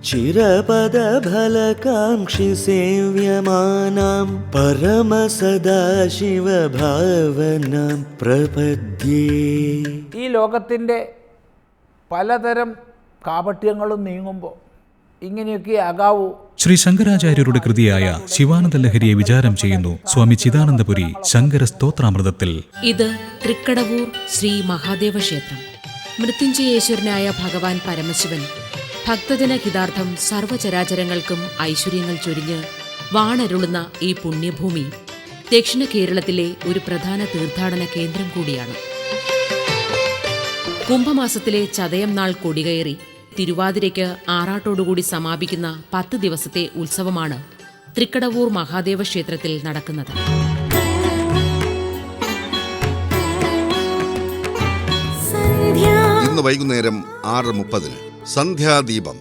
ചിരപദഫലകാംക്ഷി സേവ്യമാനാം പരമസദാശിവഭാവനാം പ്രപദ്യേ. ഈ ലോകത്തിൻ്റെ പലതരം കാപട്യങ്ങളും നീങ്ങുമ്പോൾ ഇങ്ങനെയൊക്കെ ആകാവൂ. ശ്രീ ശങ്കരാചാര്യരുടെ കൃതിയായ ശിവാനന്ദ ലഹരിയെ വിചാരം ചെയ്യുന്നു സ്വാമി ചിദാനന്ദപുരി ശങ്കര സ്തോത്രാമൃതത്തിൽ. ഇത് തൃക്കടവൂർ ശ്രീ മഹാദേവ ക്ഷേത്രം. മൃത്യുഞ്ജയേശ്വരനായ ഭഗവാൻ പരമശിവൻ ഭക്തജനഹിതാർത്ഥം സർവചരാചരങ്ങൾക്കും ഐശ്വര്യങ്ങൾ ചൊരിഞ്ഞ് വാണരുളുന്ന ഈ പുണ്യഭൂമി ദക്ഷിണ കേരളത്തിലെ ഒരു പ്രധാന തീർത്ഥാടന കേന്ദ്രം കൂടിയാണ്. കുംഭമാസത്തിലെ ചതയം നാൾ കൊടികയറി തിരുവാതിരയ്ക്ക് ആറാട്ടോടുകൂടി സമാപിക്കുന്ന 10 ദിവസത്തെ ഉത്സവമാണ് തൃക്കടവൂർ മഹാദേവ ക്ഷേത്രത്തിൽ നടക്കുന്നത്. ഇന്ന് വൈകുന്നേരം 6:30 സന്ധ്യാദീപം.